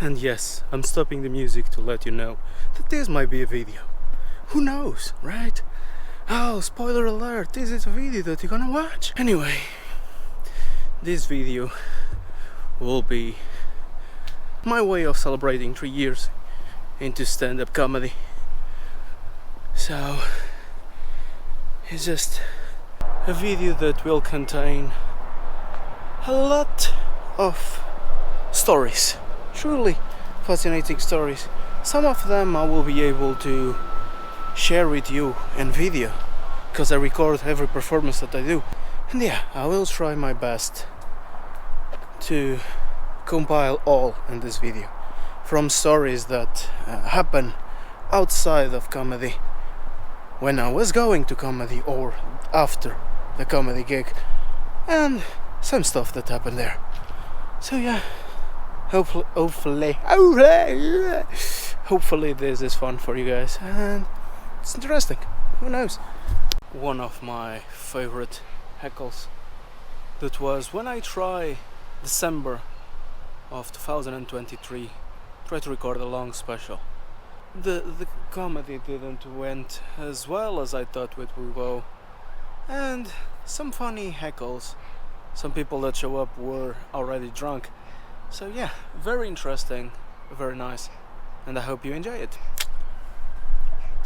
And yes, I'm stopping the music to let you know that this might be a video. Who knows, right? Oh, spoiler alert, this is a video that you're gonna watch. Anyway, this video will be my way of celebrating 3 years into stand-up comedy. So, it's just a video that will contain a lot of stories, truly fascinating stories. Some of them I will be able to share with you in video, because I record every performance that I do. And yeah, I will try my best to compile all in this video, from stories that happen outside of comedy, when I was going to comedy or after the comedy gig, and some stuff that happened there. So yeah, hopefully this is fun for you guys and it's interesting. Who knows? One of my favorite heckles, that was when I tried December of 2023 try to record a long special. The comedy didn't went as well as I thought it would go, and some funny heckles. Some people that show up were already drunk. So yeah, very interesting, very nice, and I hope you enjoy it.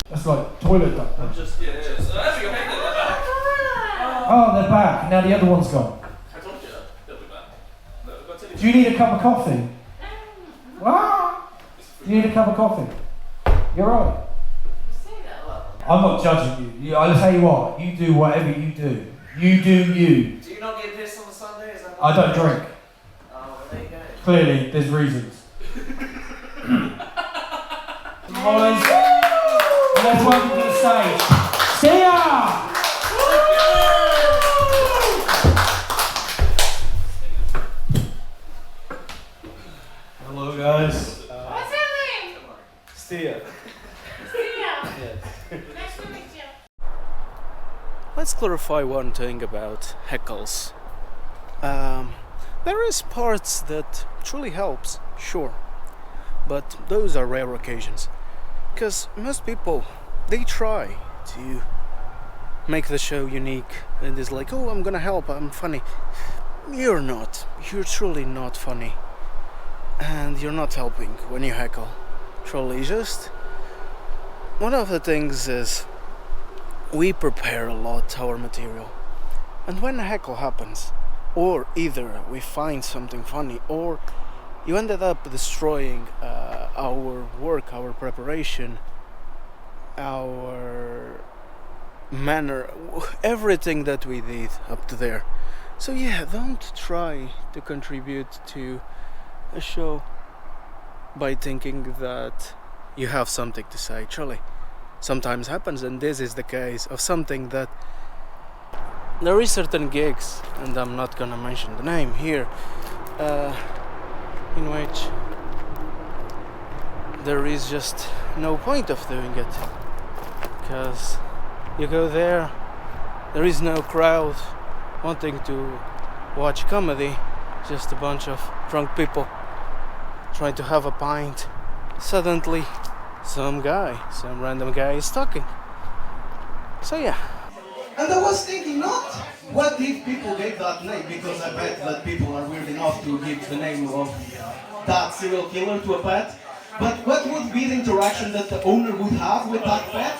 That's like toilet duck. I'm just, yeah. So that's your head, they're back. Oh, they're back. Now the other one's gone. I told you, they'll be back. No, I've got to Do you need a cup of coffee? What? Do you need a cup of coffee? You're right. I'm not judging you. I'll tell you what, you do whatever you do. You do you. Do you not get pissed on a Sunday? Is that I don't drink. Oh, well, there you go. Clearly, there's reasons. Collins, let's welcome to the stage, Stea! Hello guys. What's your name? Stea. Stea. Yes. Nice to meet you. Let's clarify one thing about heckles. There is parts that truly helps, sure, but those are rare occasions, because most people, they try to make the show unique and is like, oh, I'm gonna help, I'm funny. You're not. You're truly not funny, and you're not helping when you heckle. Truly, just one of the things is we prepare a lot our material, and when a heckle happens, or either we find something funny or you ended up destroying our work, our preparation, our manner, everything that we did up to there. So yeah, don't try to contribute to a show by thinking that you have something to say. Truly, sometimes happens, and this is the case of something that there is certain gigs, and I'm not gonna mention the name here, in which there is just no point of doing it, because you go there is no crowd wanting to watch comedy, just a bunch of drunk people trying to have a pint. Suddenly some random guy is talking. So yeah. And I was thinking, not what if people gave that name, because I bet that people are weird enough to give the name of that serial killer to a pet, but what would be the interaction that the owner would have with that pet?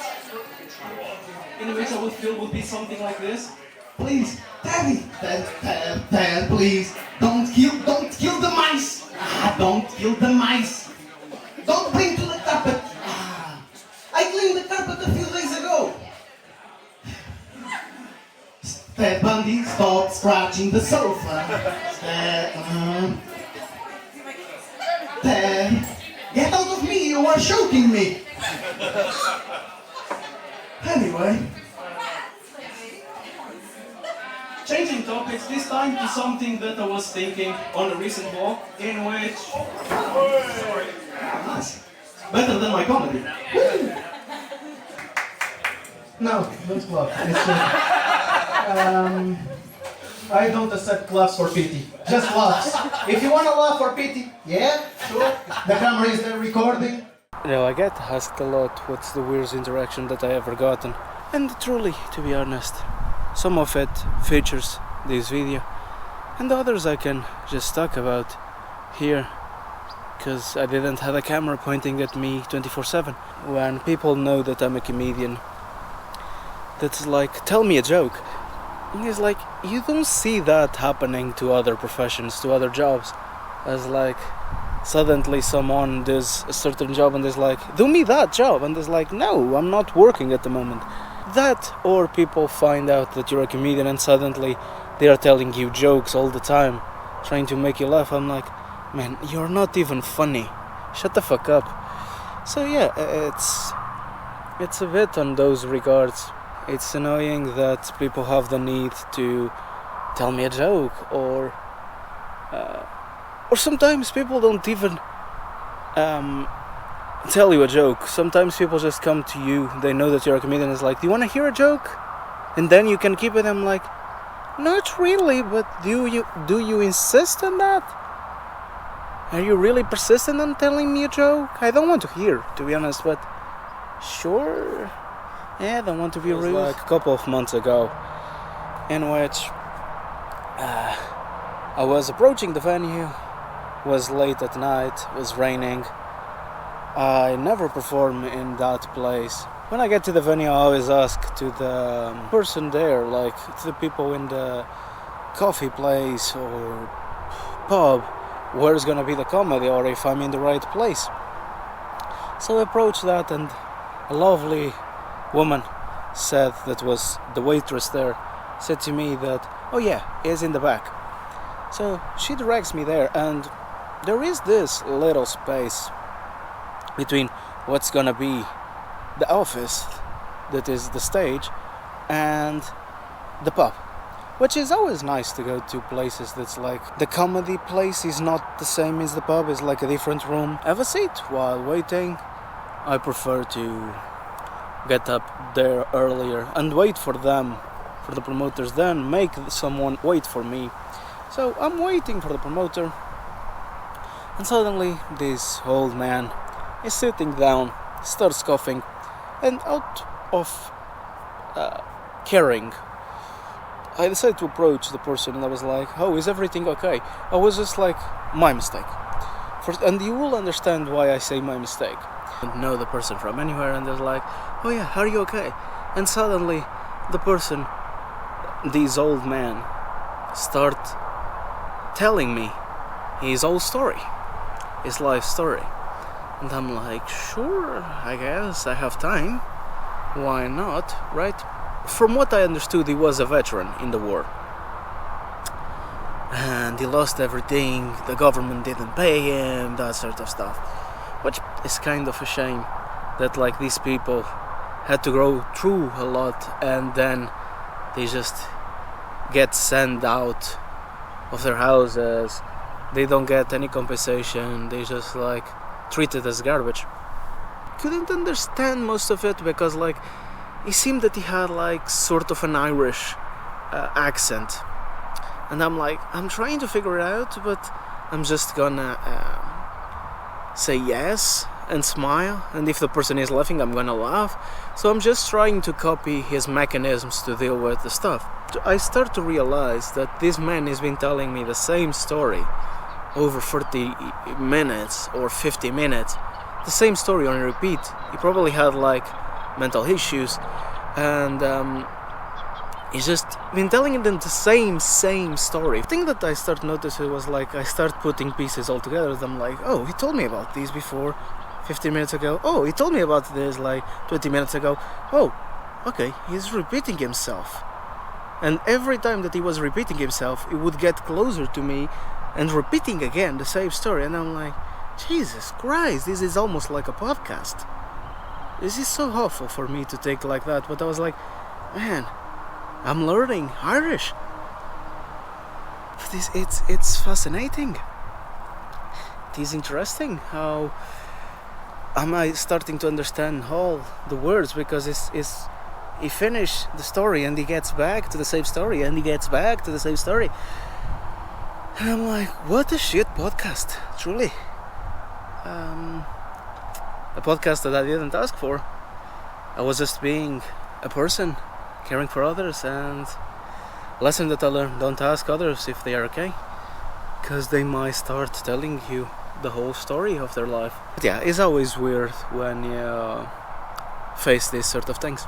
In which I would feel would be something like this. Please, Daddy, Dad, please, don't kill the mice! Don't kill the mice! Don't bring to the carpet! I cleaned the carpet a few days ago! Ted Bundy, stop scratching the sofa. Ted, get out of me, you are choking me. Anyway. Changing topics, this time to something that I was thinking on a recent walk, in which... Nice. Better than my comedy. No, don't clap. I don't accept laughs for pity. Just laughs. If you want to laugh for pity, yeah, Sure. The camera is there recording. I get asked a lot what's the weirdest interaction that I ever gotten. And truly, to be honest, some of it features this video, and the others I can just talk about here, because I didn't have a camera pointing at me 24/7. When people know that I'm a comedian, that's like, tell me a joke. And it's like, you don't see that happening to other professions, to other jobs, as like, suddenly someone does a certain job and is like, do me that job, and is like, no, I'm not working at the moment. That, or people find out that you're a comedian and suddenly they are telling you jokes all the time, trying to make you laugh. I'm like, man, you're not even funny. Shut the fuck up. So yeah, it's a bit on those regards. It's annoying that people have the need to tell me a joke, or sometimes people don't even tell you a joke. Sometimes people just come to you, they know that you're a comedian, and it's like, do you want to hear a joke? And then you can keep it. I'm like, not really, but do you insist on that? Are you really persistent on telling me a joke? I don't want to hear, to be honest, but sure. Yeah, I don't want to be rude. Like a couple of months ago, in which I was approaching the venue, was late at night, was raining. I never perform in that place. When I get to the venue, I always ask to the person there, like to the people in the coffee place or pub, where's gonna be the comedy, or if I'm in the right place. So I approached that, and a lovely woman said, that was the waitress there, said to me that, oh yeah, he's in the back. So she directs me there, and there is this little space between what's gonna be the office, that is the stage, and the pub, which is always nice to go to places that's like, the comedy place is not the same as the pub, it's like a different room. Have a seat while waiting. I prefer to get up there earlier and wait for them, for the promoters, then make someone wait for me. So I'm waiting for the promoter, and suddenly this old man is sitting down, starts coughing, and out of caring, I decided to approach the person, and I was like, oh, is everything okay? I was just like, my mistake. And you will understand why I say my mistake. I don't know the person from anywhere, and they're like, oh yeah, are you okay? And suddenly the person, this old man, start telling me his whole story, his life story. And I'm like, sure, I guess I have time. Why not, right? From what I understood, he was a veteran in the war. And he lost everything, the government didn't pay him, that sort of stuff. Which is kind of a shame that like these people had to go through a lot, and then they just get sent out of their houses. They don't get any compensation, they just like treated as garbage. Couldn't understand most of it because like it seemed that he had like sort of an Irish accent, and I'm like, I'm trying to figure it out, but I'm just gonna say yes and smile, and if the person is laughing, I'm gonna laugh. So I'm just trying to copy his mechanisms to deal with the stuff. I start to realize that this man has been telling me the same story over 40 minutes or 50 minutes, the same story on repeat. He probably had like mental issues, and he's just been telling them the same story. The thing that I start noticing was like, I start putting pieces all together. I'm like, oh, he told me about this before 15 minutes ago. Oh, he told me about this like 20 minutes ago. Oh, okay, he's repeating himself. And every time that he was repeating himself, he would get closer to me and repeating again the same story. And I'm like, Jesus Christ, this is almost like a podcast. This is so awful for me to take like that. But I was like, man, I'm learning Irish. But it's fascinating. It is interesting how am I starting to understand all the words, because it's he finishes the story and he gets back to the same story and he gets back to the same story. And I'm like, what a shit podcast, truly. a podcast that I didn't ask for. I was just being a person, caring for others, and lesson that I learned: don't ask others if they are okay, because they might start telling you the whole story of their life. But yeah, it's always weird when you face these sort of things.